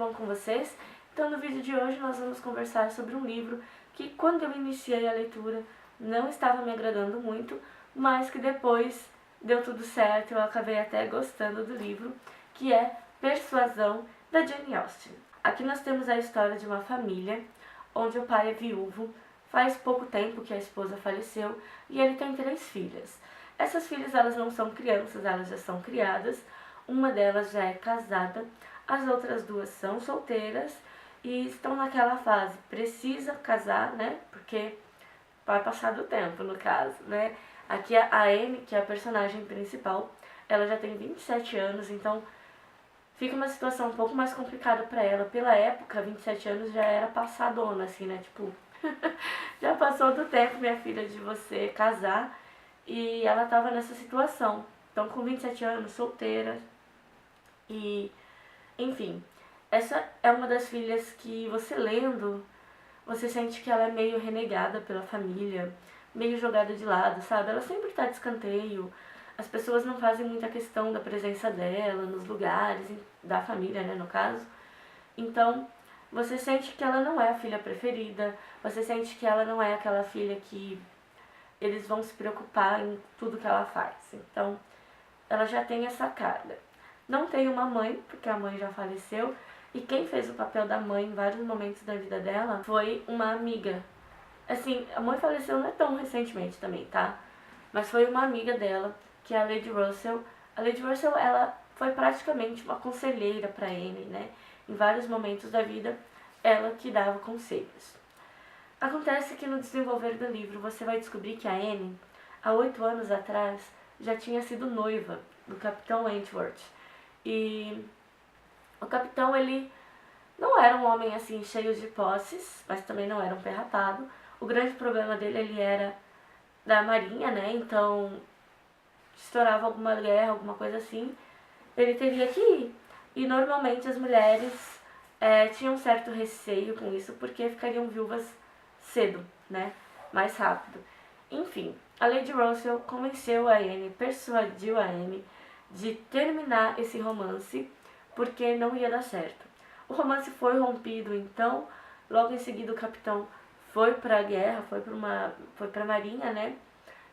bom com vocês? Então no vídeo de hoje nós vamos conversar sobre um livro que quando eu iniciei a leitura não estava me agradando muito, mas que depois deu tudo certo, eu acabei até gostando do livro, que é Persuasão, da Jane Austen. Aqui nós temos a história de uma família onde o pai é viúvo, faz pouco tempo que a esposa faleceu e ele tem 3 filhas. Essas filhas elas não são crianças, elas já são criadas, uma delas já é casada, as outras 2 são solteiras e estão naquela fase, precisa casar, né, porque vai passar do tempo no caso, né. Aqui a Amy, que é a personagem principal, ela já tem 27 anos, então fica uma situação um pouco mais complicada pra ela. Pela época, 27 anos já era passadona, assim, né, tipo, já passou do tempo, minha filha, de você casar, e ela tava nessa situação. Então, com 27 anos, solteira, e, enfim, essa é uma das filhas que você lendo, você sente que ela é meio renegada pela família, meio jogada de lado, sabe? Ela sempre tá de escanteio, as pessoas não fazem muita questão da presença dela nos lugares, da família, né, no caso. Então, você sente que ela não é a filha preferida, você sente que ela não é aquela filha que eles vão se preocupar em tudo que ela faz. Então, ela já tem essa carga. Não tem uma mãe, porque a mãe já faleceu, e quem fez o papel da mãe em vários momentos da vida dela foi uma amiga. Assim, a mãe faleceu não é tão recentemente também, tá? Mas foi uma amiga dela, que é a Lady Russell. A Lady Russell, ela foi praticamente uma conselheira para Anne, né? Em vários momentos da vida, ela que dava conselhos. Acontece que no desenvolver do livro, você vai descobrir que a Anne, há 8 anos atrás, já tinha sido noiva do Capitão Wentworth. E o capitão, ele não era um homem assim cheio de posses, mas também não era um pé rapado. O grande problema dele, ele era da marinha, né? Então, estourava alguma guerra, alguma coisa assim, ele teria que ir. E normalmente as mulheres tinham um certo receio com isso, porque ficariam viúvas cedo, né? Mais rápido. Enfim, a Lady Russell convenceu a Anne, persuadiu a Anne de terminar esse romance, porque não ia dar certo. O romance foi rompido, então, logo em seguida o capitão foi para a guerra, foi para a marinha, né?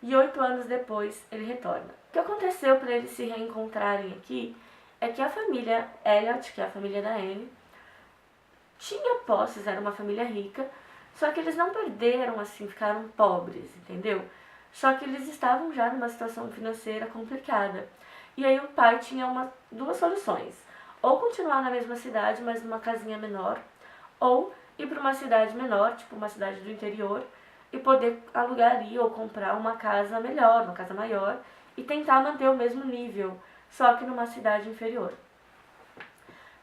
E 8 anos depois ele retorna. O que aconteceu para eles se reencontrarem aqui é que a família Elliot, que é a família da Anne, tinha posses, era uma família rica, só que eles não perderam assim, ficaram pobres, entendeu? Só que eles estavam já numa situação financeira complicada. E aí o pai tinha 2 soluções. Ou continuar na mesma cidade, mas numa casinha menor, ou ir para uma cidade menor, tipo uma cidade do interior, e poder alugar ali ou comprar uma casa melhor, uma casa maior, e tentar manter o mesmo nível, só que numa cidade inferior.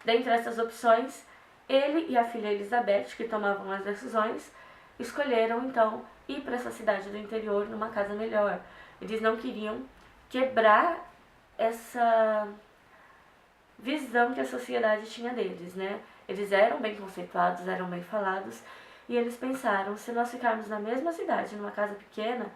Dentre essas opções, ele e a filha Elizabeth, que tomavam as decisões, escolheram então ir para essa cidade do interior numa casa melhor. Eles não queriam quebrar essa visão que a sociedade tinha deles, né? Eles eram bem conceituados, eram bem falados, e eles pensaram, se nós ficarmos na mesma cidade, numa casa pequena,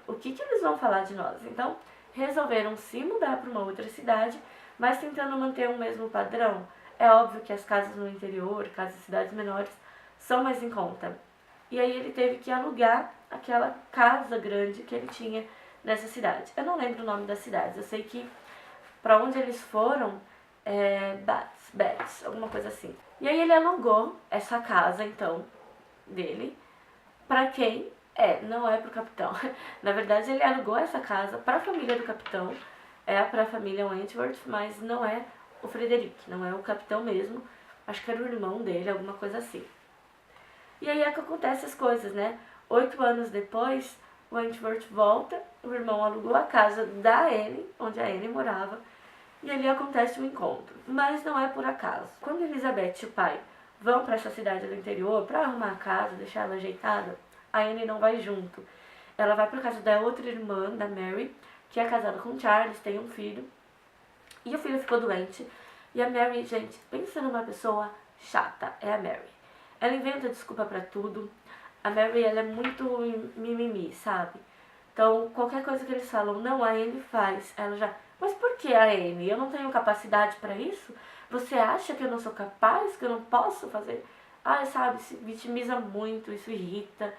o que eles vão falar de nós? Então, resolveram se mudar para uma outra cidade, mas tentando manter o mesmo padrão. É óbvio que as casas no interior, casas em cidades menores, são mais em conta. E aí ele teve que alugar aquela casa grande que ele tinha nessa cidade. Eu não lembro o nome das cidades, eu sei que para onde eles foram Bath, alguma coisa assim. E aí ele alugou essa casa, então, dele, para quem? Não é pro capitão. Na verdade, ele alugou essa casa para a família do capitão, para a família Wentworth, mas não é o Frederick, não é o capitão mesmo, acho que era o irmão dele, alguma coisa assim. E aí é que acontecem as coisas, né? 8 anos depois, o Wentworth volta, o irmão alugou a casa da Anne, onde a Anne morava, e ali acontece um encontro. Mas não é por acaso. Quando Elizabeth e o pai vão para essa cidade do interior para arrumar a casa, deixar ela ajeitada, a Anne não vai junto. Ela vai para casa da outra irmã, da Mary, que é casada com Charles, tem um filho. E o filho ficou doente. E a Mary, gente, pensa numa pessoa chata, é a Mary. Ela inventa desculpa pra tudo. A Mary, ela é muito mimimi, sabe? Então, qualquer coisa que eles falam, não, a Anne faz. Ela já, mas por que a Anne? Eu não tenho capacidade pra isso? Você acha que eu não sou capaz, que eu não posso fazer? Ai, sabe, se vitimiza muito, isso irrita.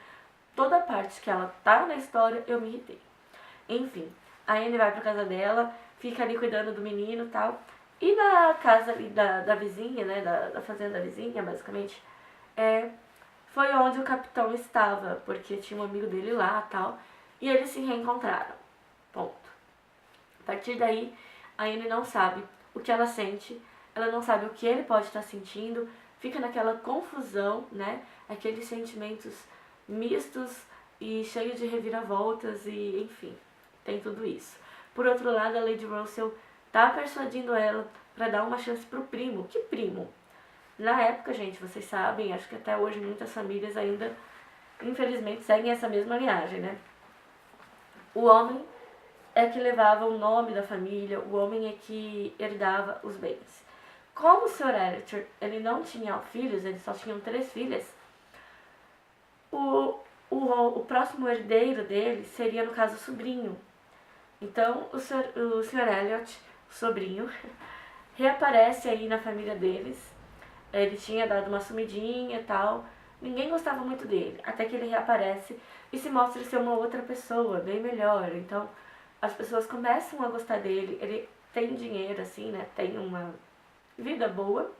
Toda parte que ela tá na história, eu me irritei. Enfim, a Anne vai pra casa dela, fica ali cuidando do menino e tal. E na casa ali da vizinha, né, da fazenda vizinha, basicamente, foi onde o capitão estava, porque tinha um amigo dele lá e tal. E eles se reencontraram. Ponto. A partir daí, a Anne não sabe o que ela sente, ela não sabe o que ele pode estar sentindo, fica naquela confusão, né? Aqueles sentimentos mistos e cheios de reviravoltas e, enfim, tem tudo isso. Por outro lado, a Lady Russell tá persuadindo ela para dar uma chance pro primo. Que primo? Na época, gente, vocês sabem, acho que até hoje muitas famílias ainda, infelizmente, seguem essa mesma linhagem, né? O homem é que levava o nome da família, o homem é que herdava os bens. Como o Sr. Elliot, ele não tinha filhos, ele só tinha 3 filhas, o próximo herdeiro dele seria, no caso, o sobrinho. Então, o Sr. Elliot, o sobrinho, reaparece aí na família deles. Ele tinha dado uma sumidinha e tal. Ninguém gostava muito dele, até que ele reaparece e se mostra ser uma outra pessoa, bem melhor. Então, as pessoas começam a gostar dele. Ele tem dinheiro, assim, né? Tem uma vida boa.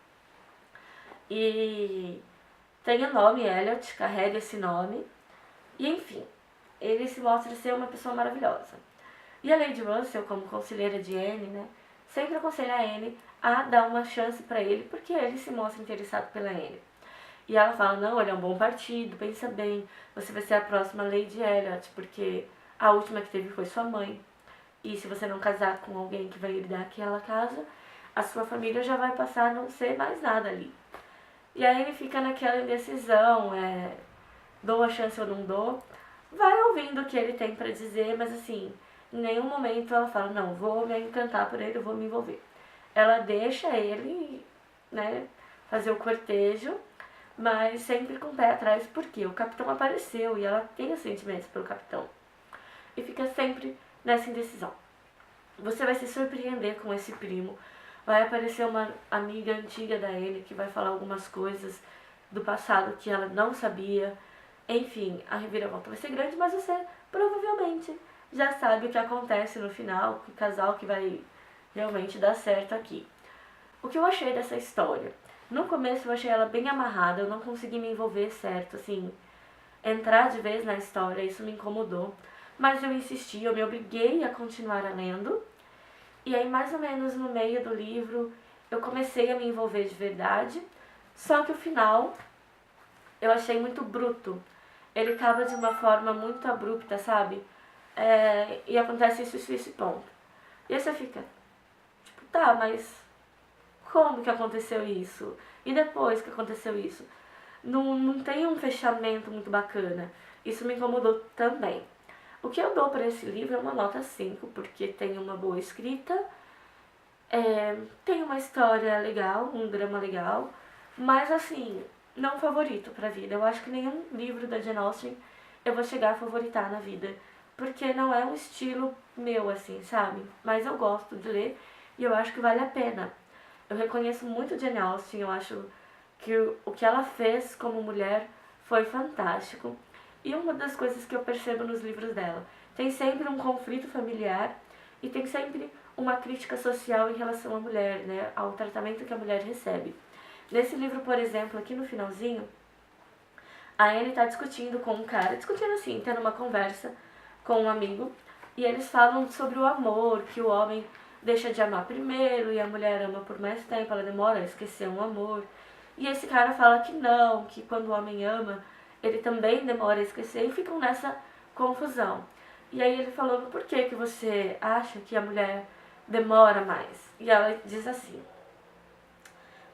E tem o nome Elliot, carrega esse nome. E, enfim, ele se mostra ser uma pessoa maravilhosa. E a Lady Russell, como conselheira de Anne, né? Sempre aconselha a Anne a dar uma chance para ele, porque ele se mostra interessado pela Anne. E ela fala, não, ele é um bom partido, pensa bem, você vai ser a próxima Lady Elliot, porque a última que teve foi sua mãe. E se você não casar com alguém que vai herdar aquela casa, a sua família já vai passar a não ser mais nada ali. E aí ele fica naquela indecisão, dou a chance ou não dou. Vai ouvindo o que ele tem para dizer, mas assim, em nenhum momento ela fala, não, vou me encantar por ele, vou me envolver. Ela deixa ele, né, fazer o cortejo, mas sempre com o pé atrás, porque o capitão apareceu e ela tem os sentimentos pelo capitão. E fica sempre nessa indecisão. Você vai se surpreender com esse primo. Vai aparecer uma amiga antiga da Anne que vai falar algumas coisas do passado que ela não sabia. Enfim, a reviravolta vai ser grande, mas você provavelmente já sabe o que acontece no final, que casal que vai realmente dar certo aqui. O que eu achei dessa história? No começo eu achei ela bem amarrada, eu não consegui me envolver certo, assim, entrar de vez na história, isso me incomodou. Mas eu insisti, eu me obriguei a continuar lendo. E aí, mais ou menos no meio do livro, eu comecei a me envolver de verdade. Só que o final eu achei muito bruto. Ele acaba de uma forma muito abrupta, sabe? E acontece isso e ponto. E aí você fica, tipo, tá, mas como que aconteceu isso? E depois que aconteceu isso? Não tem um fechamento muito bacana. Isso me incomodou também. O que eu dou para esse livro é uma nota 5, porque tem uma boa escrita, tem uma história legal, um drama legal, mas assim, não favorito pra vida. Eu acho que nenhum livro da Jane Austen eu vou chegar a favoritar na vida, porque não é um estilo meu, assim, sabe? Mas eu gosto de ler e eu acho que vale a pena. Eu reconheço muito Jane Austen, eu acho que o que ela fez como mulher foi fantástico. E uma das coisas que eu percebo nos livros dela, tem sempre um conflito familiar e tem sempre uma crítica social em relação à mulher, né, ao tratamento que a mulher recebe. Nesse livro, por exemplo, aqui no finalzinho, a Anne está discutindo com um cara, discutindo assim, tendo uma conversa com um amigo, e eles falam sobre o amor, que o homem deixa de amar primeiro e a mulher ama por mais tempo, ela demora a esquecer um amor. E esse cara fala que não, que quando o homem ama, ele também demora a esquecer, e ficam nessa confusão. E aí ele falando, por que que você acha que a mulher demora mais? E ela diz assim,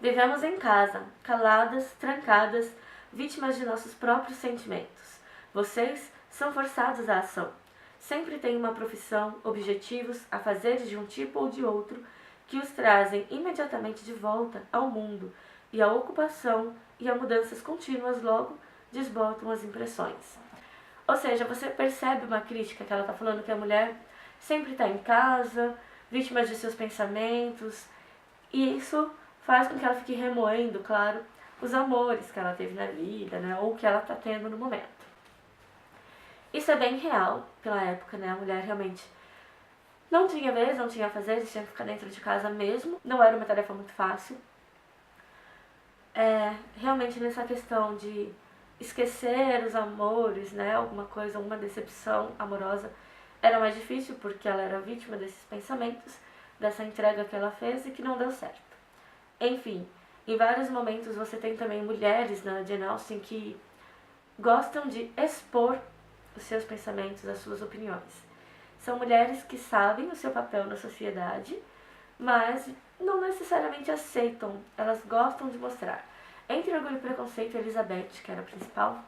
vivemos em casa, caladas, trancadas, vítimas de nossos próprios sentimentos. Vocês são forçados à ação. Sempre têm uma profissão, objetivos, afazeres de um tipo ou de outro, que os trazem imediatamente de volta ao mundo, e a ocupação e as mudanças contínuas logo desbotam as impressões. Ou seja, você percebe uma crítica que ela está falando que a mulher sempre está em casa, vítima de seus pensamentos, e isso faz com que ela fique remoendo, claro, os amores que ela teve na vida, né, ou que ela tá tendo no momento. Isso é bem real pela época, né, a mulher realmente não tinha vez, não tinha fazer, tinha que ficar dentro de casa mesmo, não era uma tarefa muito fácil. Realmente nessa questão de esquecer os amores, né, alguma coisa, uma decepção amorosa, era mais difícil porque ela era vítima desses pensamentos, dessa entrega que ela fez e que não deu certo. Enfim, em vários momentos você tem também mulheres na Jane Austen que gostam de expor os seus pensamentos, as suas opiniões. São mulheres que sabem o seu papel na sociedade, mas não necessariamente aceitam, elas gostam de mostrar. Entre Orgulho e Preconceito, a Elizabeth, que era a principal,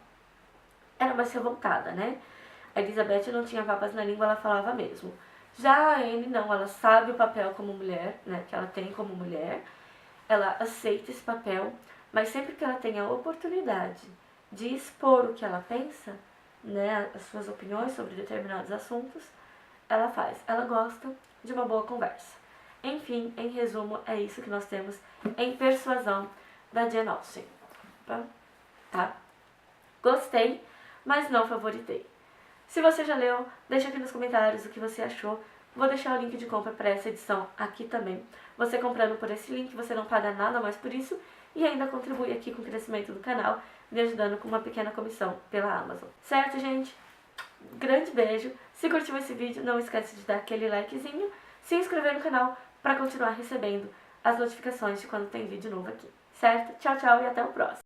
era mais revoltada, né? A Elizabeth não tinha papas na língua, ela falava mesmo. Já a Anne não, ela sabe o papel como mulher, né, que ela tem como mulher, ela aceita esse papel, mas sempre que ela tem a oportunidade de expor o que ela pensa, né, as suas opiniões sobre determinados assuntos, ela faz. Ela gosta de uma boa conversa. Enfim, em resumo, é isso que nós temos em Persuasão, da Jane Austen. Tá? Gostei, mas não favoritei. Se você já leu, deixa aqui nos comentários o que você achou. Vou deixar o link de compra para essa edição aqui também. Você comprando por esse link, você não paga nada mais por isso e ainda contribui aqui com o crescimento do canal, me ajudando com uma pequena comissão pela Amazon. Certo, gente? Grande beijo. Se curtiu esse vídeo, não esquece de dar aquele likezinho, se inscrever no canal para continuar recebendo as notificações de quando tem vídeo novo aqui. Certo? Tchau, tchau e até o próximo.